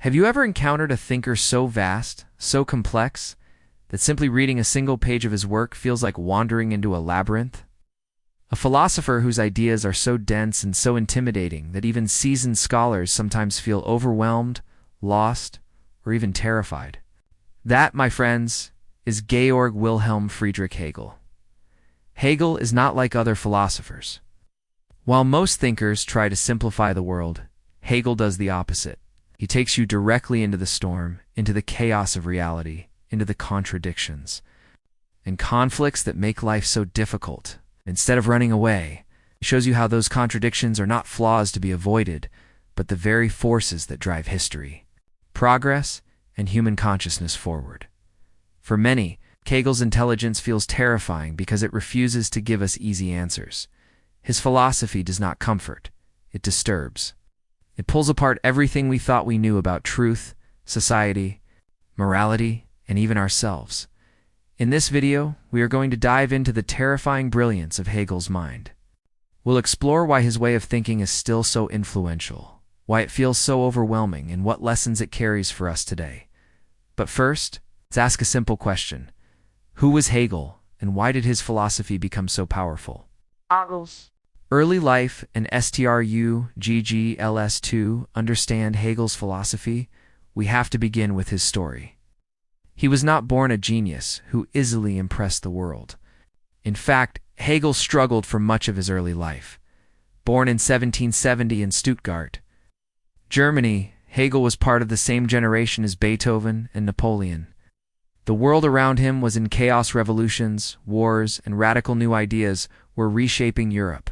Have you ever encountered a thinker so vast, so complex, that simply reading a single page of his work feels like wandering into a labyrinth? A philosopher whose ideas are so dense and so intimidating that even seasoned scholars sometimes feel overwhelmed, lost, or even terrified. That, my friends, is Georg Wilhelm Friedrich Hegel. Hegel is not like other philosophers. While most thinkers try to simplify the world, Hegel does the opposite. He takes you directly into the storm, into the chaos of reality, into the contradictions and conflicts that make life so difficult. Instead of running away, he shows you how those contradictions are not flaws to be avoided, but the very forces that drive history, progress, and human consciousness forward. For many, Hegel's intelligence feels terrifying because it refuses to give us easy answers. His philosophy does not comfort, it disturbs. It pulls apart everything we thought we knew about truth, society, morality, and even ourselves. In this video, we are going to dive into the terrifying brilliance of Hegel's mind. We'll explore why his way of thinking is still so influential, why it feels so overwhelming, and what lessons it carries for us today. But first, let's ask a simple question. Who was Hegel, and why did his philosophy become so powerful? Early life and STRUGGLS2 understand Hegel's philosophy, we have to begin with his story. He was not born a genius who easily impressed the world. In fact, Hegel struggled for much of his early life. Born in 1770 in Stuttgart, Germany, Hegel was part of the same generation as Beethoven and Napoleon. The world around him was in chaos. Revolutions, wars, and radical new ideas were reshaping Europe.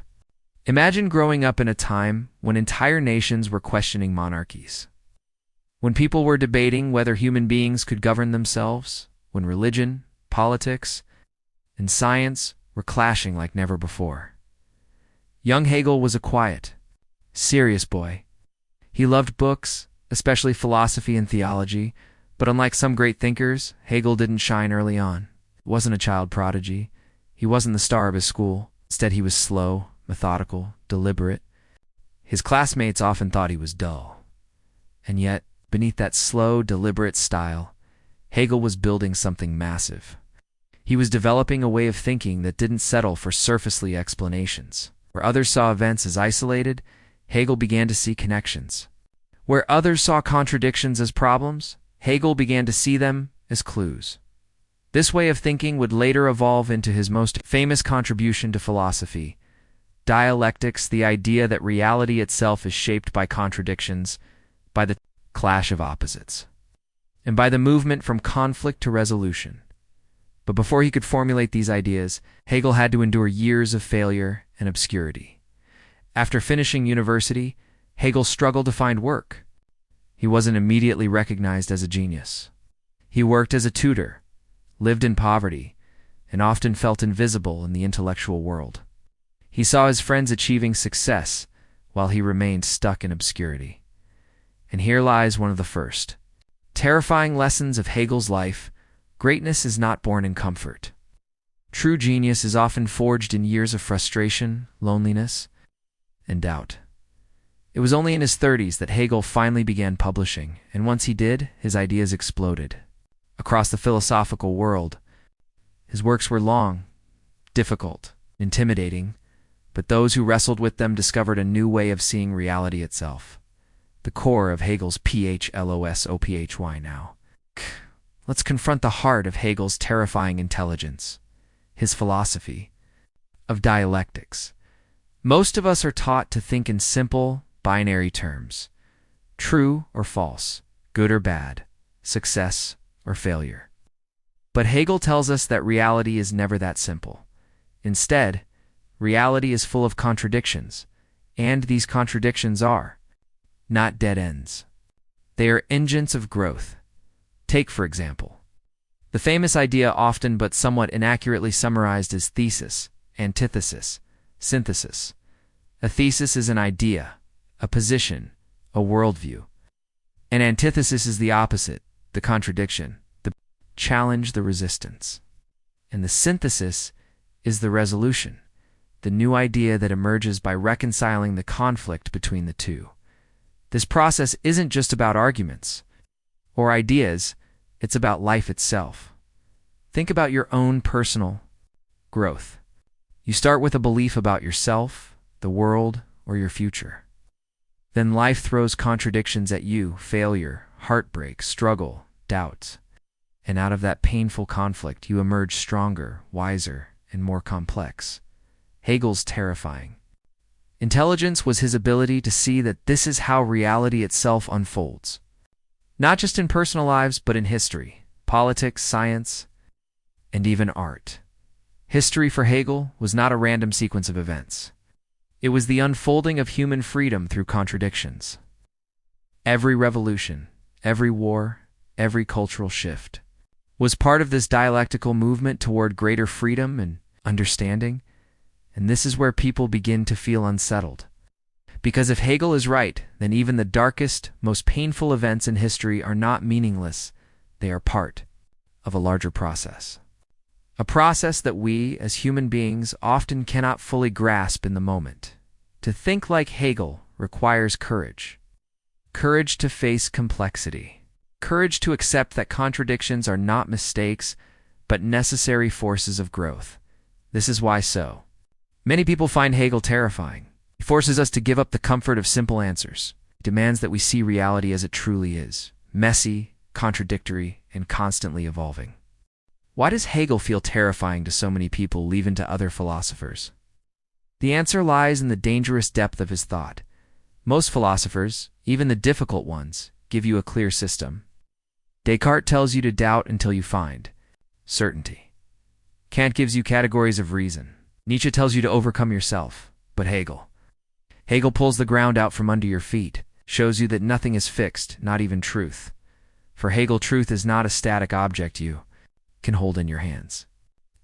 Imagine growing up in a time when entire nations were questioning monarchies. When people were debating whether human beings could govern themselves, when religion, politics, and science were clashing like never before. Young Hegel was a quiet, serious boy. He loved books, especially philosophy and theology, but unlike some great thinkers, Hegel didn't shine early on. He wasn't a child prodigy. He wasn't the star of his school. Instead, he was slow, methodical, deliberate. His classmates often thought he was dull. And yet, beneath that slow, deliberate style, Hegel was building something massive. He was developing a way of thinking that didn't settle for surfacely explanations. Where others saw events as isolated, Hegel began to see connections. Where others saw contradictions as problems, Hegel began to see them as clues. This way of thinking would later evolve into his most famous contribution to philosophy, Dialectics, the idea that reality itself is shaped by contradictions, by the clash of opposites, and by the movement from conflict to resolution. But before he could formulate these ideas, Hegel had to endure years of failure and obscurity. After finishing university, Hegel struggled to find work. He wasn't immediately recognized as a genius. He worked as a tutor, lived in poverty, and often felt invisible in the intellectual world. He saw his friends achieving success while he remained stuck in obscurity. And here lies one of the first terrifying lessons of Hegel's life. Greatness is not born in comfort. True genius is often forged in years of frustration, loneliness, and doubt. It was only in his 30s that Hegel finally began publishing, and once he did, his ideas exploded. Across the philosophical world, his works were long, difficult, intimidating, but those who wrestled with them discovered a new way of seeing reality itself. The core of Hegel's philosophy now. Let's confront the heart of Hegel's terrifying intelligence, his philosophy of dialectics. Most of us are taught to think in simple, binary terms: true or false, good or bad, success or failure. But Hegel tells us that reality is never that simple. Instead, reality is full of contradictions, and these contradictions are not dead ends. They are engines of growth. Take, for example, the famous idea often but somewhat inaccurately summarized as thesis, antithesis, synthesis. A thesis is an idea, a position, a worldview. An antithesis is the opposite, the contradiction, the challenge, the resistance. And the synthesis is the resolution, the new idea that emerges by reconciling the conflict between the two. This process isn't just about arguments or ideas, it's about life itself. Think about your own personal growth. You start with a belief about yourself, the world, or your future. Then life throws contradictions at you: failure, heartbreak, struggle, doubts. And out of that painful conflict, you emerge stronger, wiser, and more complex. Hegel's terrifying intelligence was his ability to see that this is how reality itself unfolds. Not just in personal lives, but in history, politics, science, and even art. History for Hegel was not a random sequence of events. It was the unfolding of human freedom through contradictions. Every revolution, every war, every cultural shift was part of this dialectical movement toward greater freedom and understanding. And this is where people begin to feel unsettled. Because if Hegel is right, then even the darkest, most painful events in history are not meaningless. They are part of a larger process. A process that we, as human beings, often cannot fully grasp in the moment. To think like Hegel requires courage. Courage to face complexity. Courage to accept that contradictions are not mistakes, but necessary forces of growth. This is why many people find Hegel terrifying. He forces us to give up the comfort of simple answers. He demands that we see reality as it truly is: messy, contradictory, and constantly evolving. Why does Hegel feel terrifying to so many people, even to other philosophers? The answer lies in the dangerous depth of his thought. Most philosophers, even the difficult ones, give you a clear system. Descartes tells you to doubt until you find certainty. Kant gives you categories of reason. Nietzsche tells you to overcome yourself. But Hegel pulls the ground out from under your feet, shows you that nothing is fixed, not even truth. For Hegel, truth is not a static object you can hold in your hands.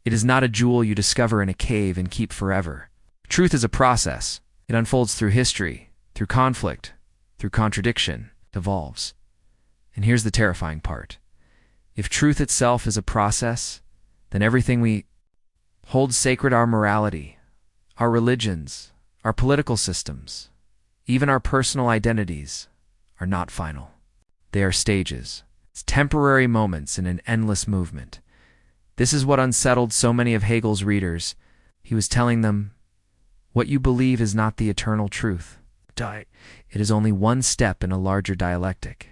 It is not a jewel you discover in a cave and keep forever. Truth is a process. It unfolds through history, through conflict, through contradiction, it evolves. And here's the terrifying part. If truth itself is a process, then everything we hold sacred, our morality, our religions, our political systems, even our personal identities, are not final. They are stages. It's temporary moments in an endless movement. This is what unsettled so many of Hegel's readers. He was telling them, what you believe is not the eternal truth. It is only one step in a larger dialectic.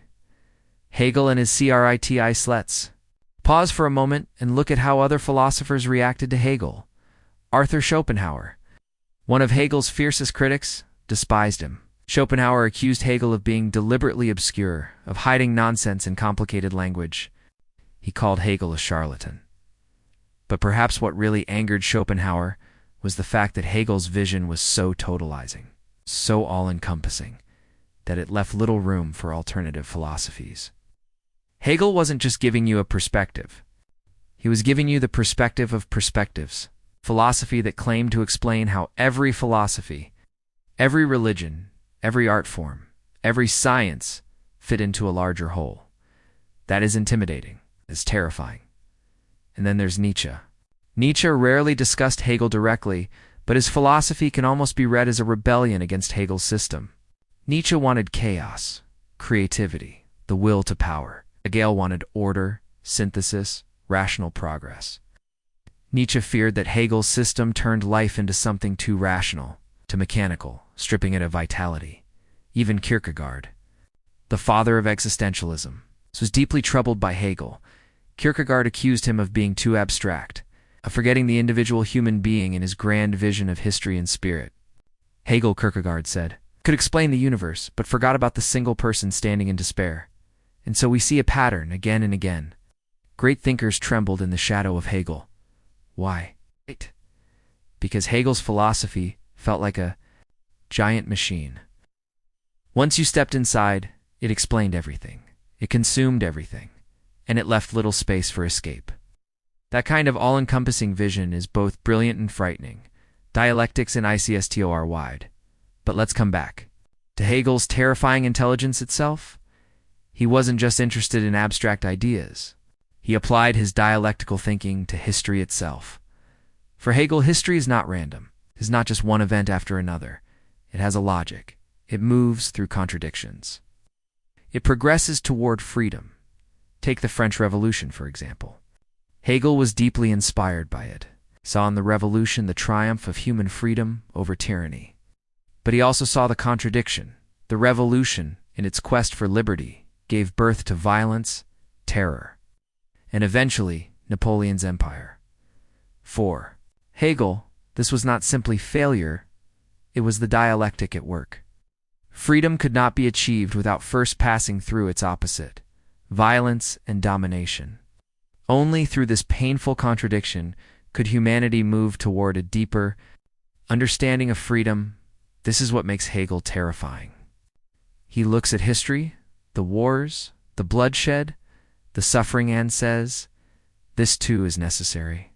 Hegel and his critics. Pause for a moment and look at how other philosophers reacted to Hegel. Arthur Schopenhauer, one of Hegel's fiercest critics, despised him. Schopenhauer accused Hegel of being deliberately obscure, of hiding nonsense in complicated language. He called Hegel a charlatan. But perhaps what really angered Schopenhauer was the fact that Hegel's vision was so totalizing, so all-encompassing, that it left little room for alternative philosophies. Hegel wasn't just giving you a perspective. He was giving you the perspective of perspectives, philosophy that claimed to explain how every philosophy, every religion, every art form, every science fit into a larger whole. That is intimidating, is terrifying. And then there's Nietzsche. Nietzsche rarely discussed Hegel directly, but his philosophy can almost be read as a rebellion against Hegel's system. Nietzsche wanted chaos, creativity, the will to power. Hegel wanted order, synthesis, rational progress. Nietzsche feared that Hegel's system turned life into something too rational, too mechanical, stripping it of vitality. Even Kierkegaard, the father of existentialism, was deeply troubled by Hegel. Kierkegaard accused him of being too abstract, of forgetting the individual human being in his grand vision of history and spirit. Hegel, Kierkegaard said, could explain the universe, but forgot about the single person standing in despair. And so we see a pattern again and again. Great thinkers trembled in the shadow of Hegel. Why? Because Hegel's philosophy felt like a giant machine. Once you stepped inside, it explained everything. It consumed everything. And it left little space for escape. That kind of all-encompassing vision is both brilliant and frightening. Dialectics and ICSTO are wide. But let's come back to Hegel's terrifying intelligence itself. He wasn't just interested in abstract ideas. He applied his dialectical thinking to history itself. For Hegel, history is not random. It is not just one event after another. It has a logic. It moves through contradictions. It progresses toward freedom. Take the French Revolution, for example. Hegel was deeply inspired by it, saw in the revolution the triumph of human freedom over tyranny. But he also saw the contradiction. The revolution, in its quest for liberty, gave birth to violence, terror, and eventually Napoleon's empire. For Hegel, this was not simply failure, it was the dialectic at work. Freedom could not be achieved without first passing through its opposite, violence and domination. Only through this painful contradiction could humanity move toward a deeper understanding of freedom. This is what makes Hegel terrifying. He looks at history, the wars, the bloodshed, the suffering, and says, this too is necessary.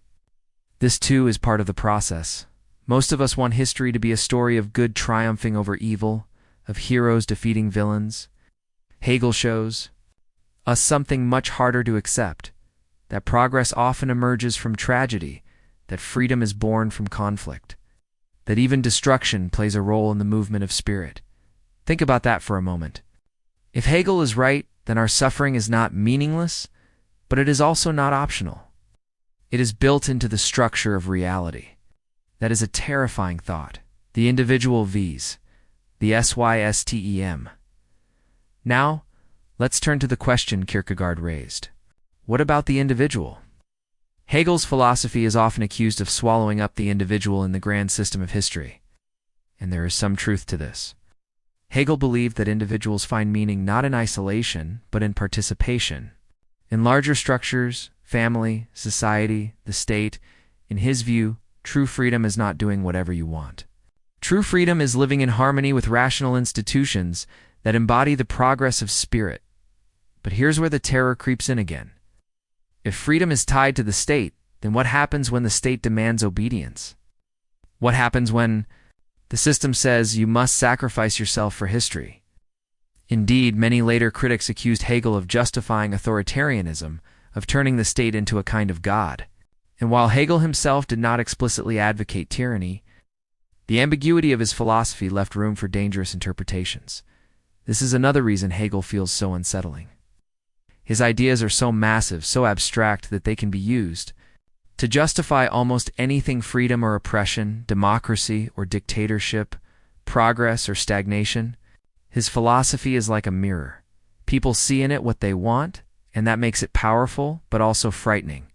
This too is part of the process. Most of us want history to be a story of good triumphing over evil, of heroes defeating villains. Hegel shows us something much harder to accept, that progress often emerges from tragedy, that freedom is born from conflict, that even destruction plays a role in the movement of spirit. Think about that for a moment. If Hegel is right, then our suffering is not meaningless, but it is also not optional. It is built into the structure of reality. That is a terrifying thought. The individual vs. the system. Now, let's turn to the question Kierkegaard raised. What about the individual? Hegel's philosophy is often accused of swallowing up the individual in the grand system of history. And there is some truth to this. Hegel believed that individuals find meaning not in isolation, but in participation. In larger structures, family, society, the state, in his view, true freedom is not doing whatever you want. True freedom is living in harmony with rational institutions that embody the progress of spirit. But here's where the terror creeps in again. If freedom is tied to the state, then what happens when the state demands obedience? What happens when the system says you must sacrifice yourself for history? Indeed, many later critics accused Hegel of justifying authoritarianism, of turning the state into a kind of god. And while Hegel himself did not explicitly advocate tyranny, the ambiguity of his philosophy left room for dangerous interpretations. This is another reason Hegel feels so unsettling. His ideas are so massive, so abstract that they can be used to justify almost anything: freedom or oppression, democracy or dictatorship, progress or stagnation. His philosophy is like a mirror. People see in it what they want, and that makes it powerful, but also frightening.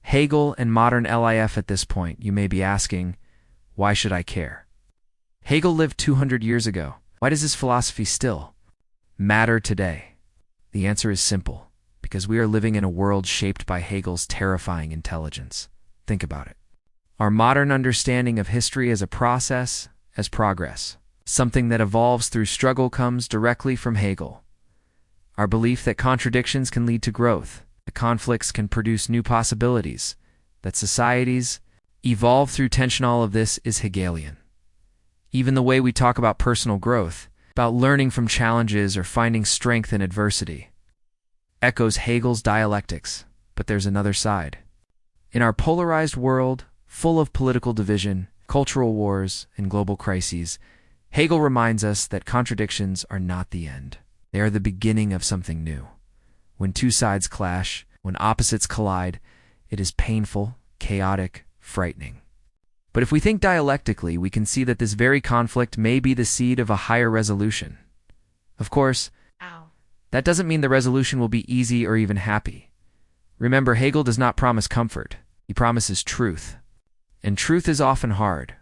Hegel and modern life at this point, you may be asking, why should I care? Hegel lived 200 years ago. Why does his philosophy still matter today? The answer is simple, because we are living in a world shaped by Hegel's terrifying intelligence. Think about it. Our modern understanding of history as a process, as progress, something that evolves through struggle, comes directly from Hegel. Our belief that contradictions can lead to growth, that conflicts can produce new possibilities, that societies evolve through tension, all of this is Hegelian. Even the way we talk about personal growth, about learning from challenges or finding strength in adversity, echoes Hegel's dialectics. But there's another side. In our polarized world, full of political division, cultural wars, and global crises, Hegel reminds us that contradictions are not the end. They are the beginning of something new. When two sides clash, when opposites collide, it is painful, chaotic, frightening. But if we think dialectically, we can see that this very conflict may be the seed of a higher resolution. Of course, that doesn't mean the resolution will be easy or even happy. Remember, Hegel does not promise comfort. He promises truth. And truth is often hard.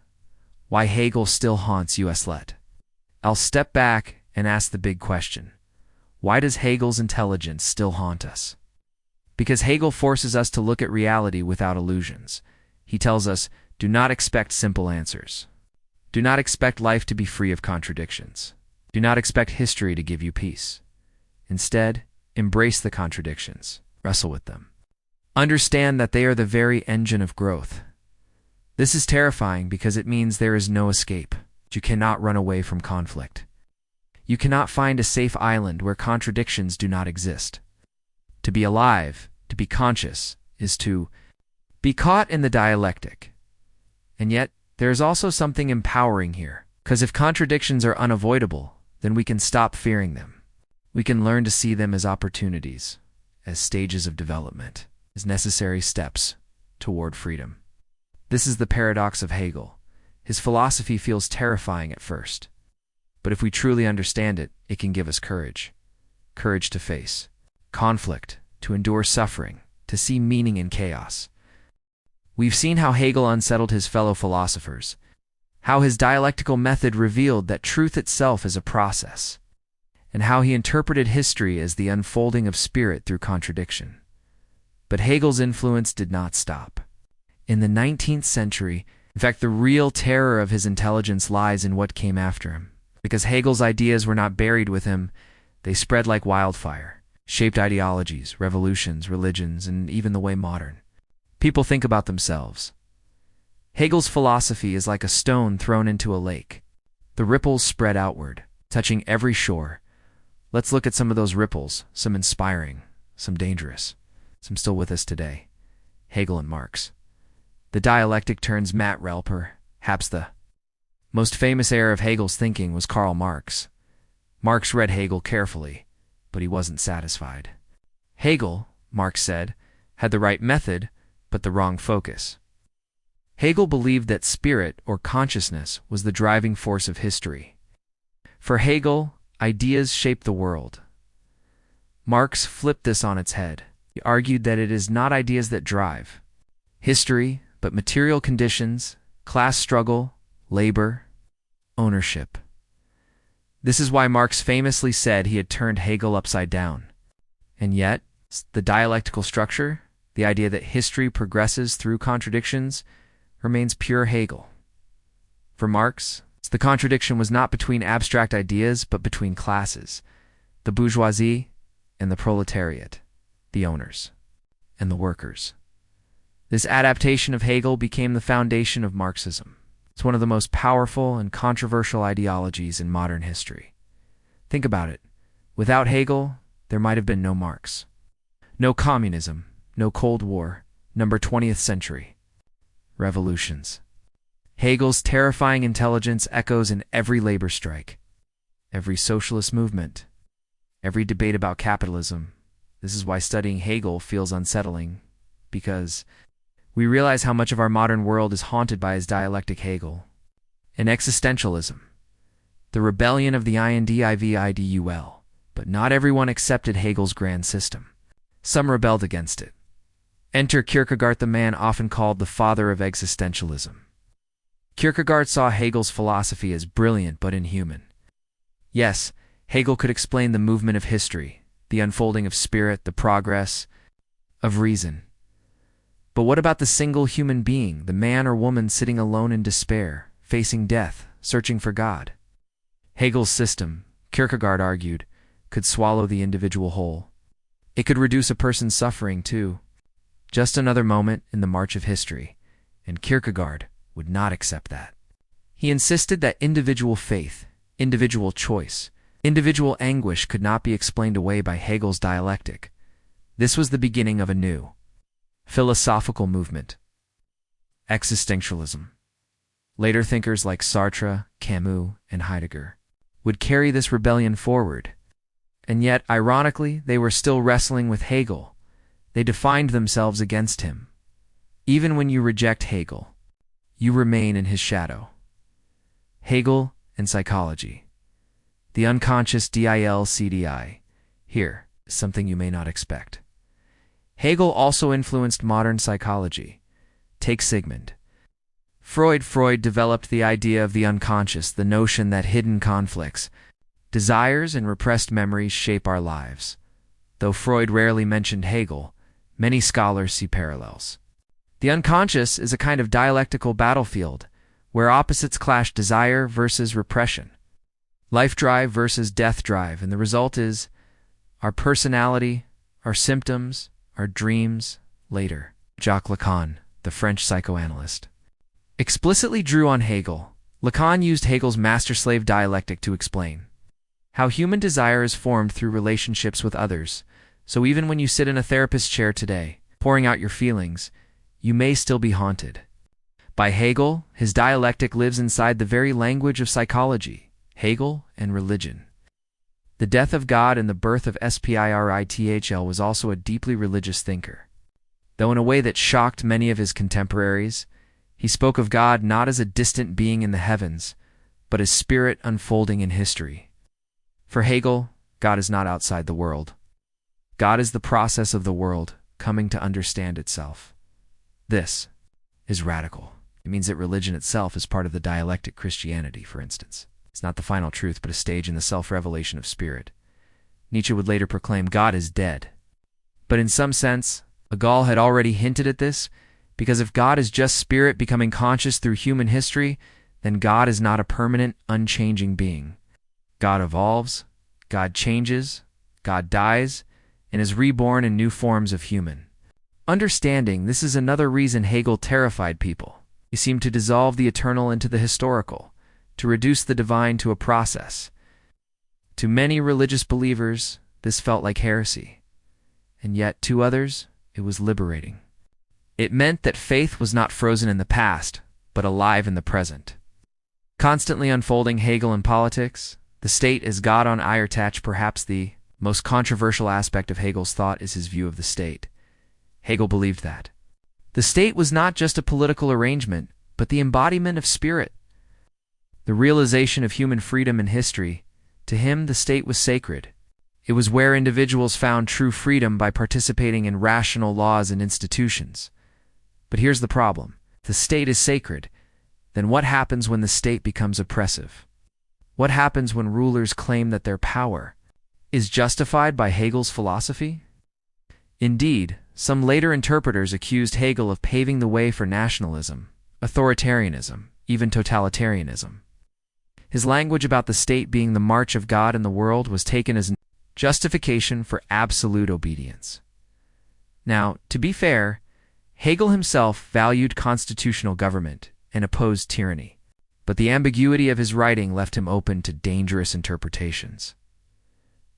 Why Hegel still haunts us. I'll step back and ask the big question. Why does Hegel's intelligence still haunt us? Because Hegel forces us to look at reality without illusions. He tells us, do not expect simple answers. Do not expect life to be free of contradictions. Do not expect history to give you peace. Instead, embrace the contradictions. Wrestle with them. Understand that they are the very engine of growth. This is terrifying because it means there is no escape. You cannot run away from conflict. You cannot find a safe island where contradictions do not exist. To be alive, to be conscious, is to be caught in the dialectic. And yet, there is also something empowering here. Because if contradictions are unavoidable, then we can stop fearing them. We can learn to see them as opportunities, as stages of development, as necessary steps toward freedom. This is the paradox of Hegel. His philosophy feels terrifying at first, but if we truly understand it, it can give us courage. Courage to face conflict, to endure suffering, to see meaning in chaos. We've seen how Hegel unsettled his fellow philosophers, how his dialectical method revealed that truth itself is a process, and how he interpreted history as the unfolding of spirit through contradiction. But Hegel's influence did not stop. In the 19th century, in fact, the real terror of his intelligence lies in what came after him. Because Hegel's ideas were not buried with him, they spread like wildfire, shaped ideologies, revolutions, religions, and even the way modern people think about themselves. Hegel's philosophy is like a stone thrown into a lake. The ripples spread outward, touching every shore. Let's look at some of those ripples, some inspiring, some dangerous, some still with us today. Hegel and Marx. The Dialectic turns Matt Relper. Perhaps the most famous heir of Hegel's thinking was Karl Marx. Marx read Hegel carefully, but he wasn't satisfied. Hegel, Marx said, had the right method, but the wrong focus. Hegel believed that spirit or consciousness was the driving force of history. For Hegel, ideas shape the world. Marx flipped this on its head. He argued that it is not ideas that drive history, but material conditions, class struggle, labor, ownership. This is why Marx famously said he had turned Hegel upside down. And yet, the dialectical structure, the idea that history progresses through contradictions, remains pure Hegel. For Marx, the contradiction was not between abstract ideas, but between classes, the bourgeoisie and the proletariat, the owners and the workers. This adaptation of Hegel became the foundation of Marxism. It's one of the most powerful and controversial ideologies in modern history. Think about it. Without Hegel, there might have been no Marx. No communism, no Cold War, number 20th century. Revolutions. Hegel's terrifying intelligence echoes in every labor strike, every socialist movement, every debate about capitalism. This is why studying Hegel feels unsettling, because we realize how much of our modern world is haunted by his dialectic Hegel. And existentialism, the rebellion of the individual, but not everyone accepted Hegel's grand system. Some rebelled against it. Enter Kierkegaard, the man often called the father of existentialism. Kierkegaard saw Hegel's philosophy as brilliant but inhuman. Yes, Hegel could explain the movement of history, the unfolding of spirit, the progress of reason. But what about the single human being, the man or woman sitting alone in despair, facing death, searching for God? Hegel's system, Kierkegaard argued, could swallow the individual whole. It could reduce a person's suffering, too. Just another moment in the march of history, and Kierkegaard would not accept that. He insisted that individual faith, individual choice, individual anguish could not be explained away by Hegel's dialectic. This was the beginning of a new philosophical movement, existentialism. Later thinkers like Sartre, Camus, and Heidegger would carry this rebellion forward. And yet, ironically, they were still wrestling with Hegel. They defined themselves against him. Even when you reject Hegel, you remain in his shadow. Hegel and psychology. The unconscious DILCDI. Here is something you may not expect. Hegel also influenced modern psychology. Take Sigmund Freud. Freud developed the idea of the unconscious, the notion that hidden conflicts, desires, and repressed memories shape our lives. Though Freud rarely mentioned Hegel, many scholars see parallels. The unconscious is a kind of dialectical battlefield where opposites clash: desire versus repression, life drive versus death drive, and the result is our personality, our symptoms, our dreams later. Jacques Lacan, the French psychoanalyst, explicitly drew on Hegel. Lacan used Hegel's master-slave dialectic to explain how human desire is formed through relationships with others. So even when you sit in a therapist's chair today, pouring out your feelings, you may still be haunted By Hegel, his dialectic lives inside the very language of psychology, Hegel and religion. The death of God and the birth of Spiritual was also a deeply religious thinker. Though in a way that shocked many of his contemporaries, he spoke of God not as a distant being in the heavens, but as spirit unfolding in history. For Hegel, God is not outside the world. God is the process of the world coming to understand itself. This is radical. It means that religion itself is part of the dialectic Christianity, for instance. It's not the final truth, but a stage in the self-revelation of spirit. Nietzsche would later proclaim God is dead. But in some sense, Hegel had already hinted at this, because if God is just spirit becoming conscious through human history, then God is not a permanent, unchanging being. God evolves, God changes, God dies, and is reborn in new forms of human. Understanding this is another reason Hegel terrified people. He seemed to dissolve the eternal into the historical, to reduce the divine to a process. To many religious believers, this felt like heresy, and yet to others, it was liberating. It meant that faith was not frozen in the past, but alive in the present. Constantly unfolding Hegel in politics, the state as God on Eiertach, perhaps the most controversial aspect of Hegel's thought is his view of the state. Hegel believed that the state was not just a political arrangement, but the embodiment of spirit. The realization of human freedom in history, to him the state was sacred. It was where individuals found true freedom by participating in rational laws and institutions. But here's the problem. If the state is sacred, then what happens when the state becomes oppressive? What happens when rulers claim that their power is justified by Hegel's philosophy? Indeed, some later interpreters accused Hegel of paving the way for nationalism, authoritarianism, even totalitarianism. His language about the state being the march of God in the world was taken as justification for absolute obedience. Now, to be fair, Hegel himself valued constitutional government and opposed tyranny, but the ambiguity of his writing left him open to dangerous interpretations.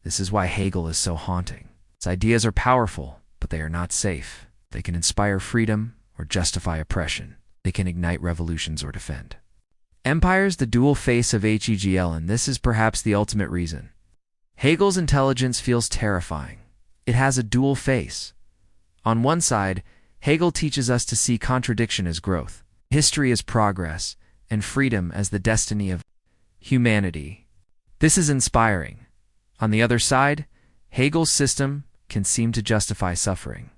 This is why Hegel is so haunting. His ideas are powerful, but they are not safe. They can inspire freedom or justify oppression. They can ignite revolutions or defend. Empire's the dual face of Hegel, and this is perhaps the ultimate reason. Hegel's intelligence feels terrifying. It has a dual face. On one side, Hegel teaches us to see contradiction as growth, history as progress, and freedom as the destiny of humanity. This is inspiring. On the other side, Hegel's system can seem to justify suffering,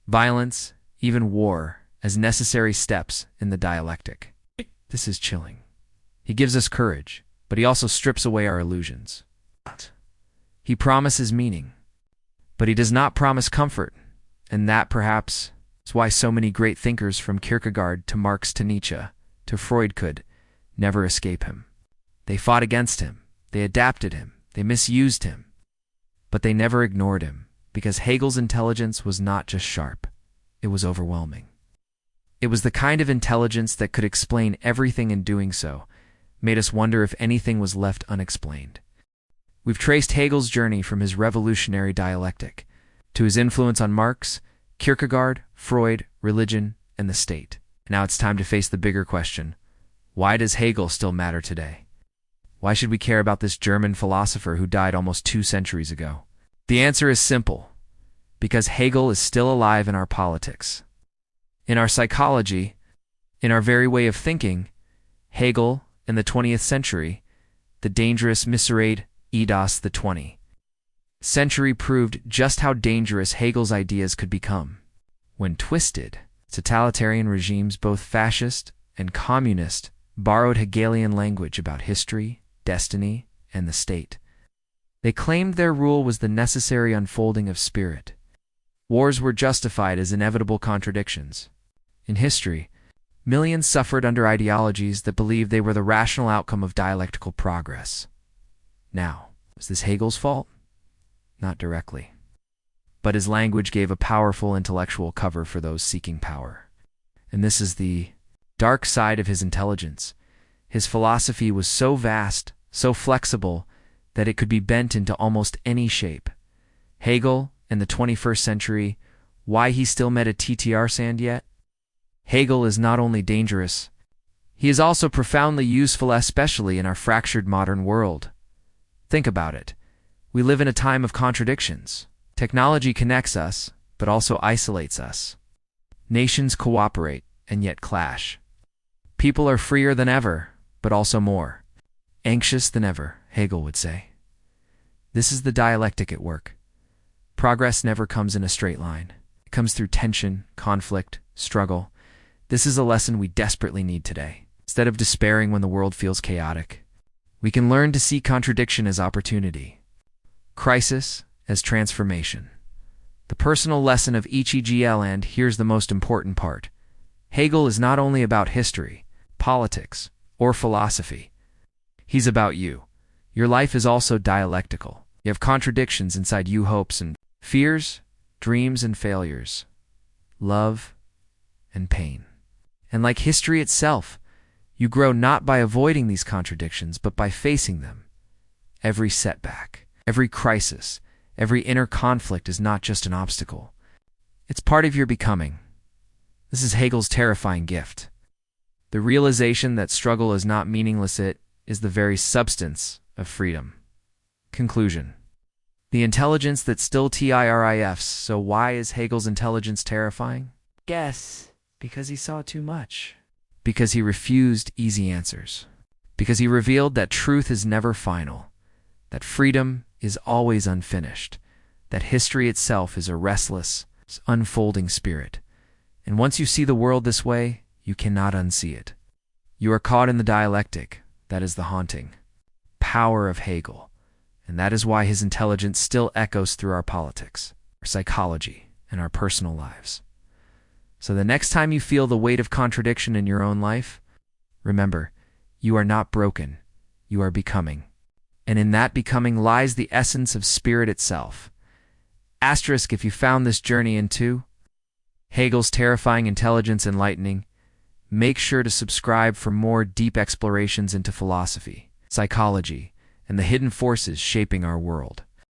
violence, even war, as necessary steps in the dialectic. This is chilling. He gives us courage, but he also strips away our illusions. He promises meaning, but he does not promise comfort, and that perhaps is why so many great thinkers from Kierkegaard to Marx to Nietzsche to Freud could never escape him. They fought against him, they adapted him, they misused him, but they never ignored him, because Hegel's intelligence was not just sharp, it was overwhelming. It was the kind of intelligence that could explain everything, and doing so made us wonder if anything was left unexplained. We've traced Hegel's journey from his revolutionary dialectic to his influence on Marx, Kierkegaard, Freud, religion, and the state. Now it's time to face the bigger question. Why does Hegel still matter today? Why should we care about this German philosopher who died almost 2 centuries ago? The answer is simple. Because Hegel is still alive in our politics, in our psychology, in our very way of thinking. Hegel, in the 20th century, the dangerous Miserade Eidos the 20th century, proved just how dangerous Hegel's ideas could become. When twisted, totalitarian regimes, both fascist and communist, borrowed Hegelian language about history, destiny, and the state. They claimed their rule was the necessary unfolding of spirit. Wars were justified as inevitable contradictions. In history, millions suffered under ideologies that believed they were the rational outcome of dialectical progress. Now, was this Hegel's fault? Not directly. But his language gave a powerful intellectual cover for those seeking power. And this is the dark side of his intelligence. His philosophy was so vast, so flexible, that it could be bent into almost any shape. Hegel, in the 21st century, why he still met a TTR sand yet? Hegel is not only dangerous, he is also profoundly useful, especially in our fractured modern world. Think about it. We live in a time of contradictions. Technology connects us, but also isolates us. Nations cooperate, and yet clash. People are freer than ever, but also more anxious than ever, Hegel would say. This is the dialectic at work. Progress never comes in a straight line. It comes through tension, conflict, struggle. This is a lesson we desperately need today. Instead of despairing when the world feels chaotic, we can learn to see contradiction as opportunity, crisis as transformation. The personal lesson of each Hegel, and here's the most important part. Hegel is not only about history, politics, or philosophy. He's about you. Your life is also dialectical. You have contradictions inside you, hopes and fears, dreams and failures, love and pain. And like history itself, you grow not by avoiding these contradictions, but by facing them. Every setback, every crisis, every inner conflict is not just an obstacle. It's part of your becoming. This is Hegel's terrifying gift. The realization that struggle is not meaningless, it is the very substance of freedom. Conclusion. The intelligence that still thrives. So why is Hegel's intelligence terrifying? Guess. Because he saw too much. Because he refused easy answers. Because he revealed that truth is never final. That freedom is always unfinished. That history itself is a restless, unfolding spirit. And once you see the world this way, you cannot unsee it. You are caught in the dialectic. That is the haunting power of Hegel. And that is why his intelligence still echoes through our politics, our psychology, and our personal lives. So the next time you feel the weight of contradiction in your own life, remember, you are not broken, you are becoming. And in that becoming lies the essence of spirit itself. Asterisk if you found this journey into Hegel's terrifying intelligence enlightening, make sure to subscribe for more deep explorations into philosophy, psychology, and the hidden forces shaping our world.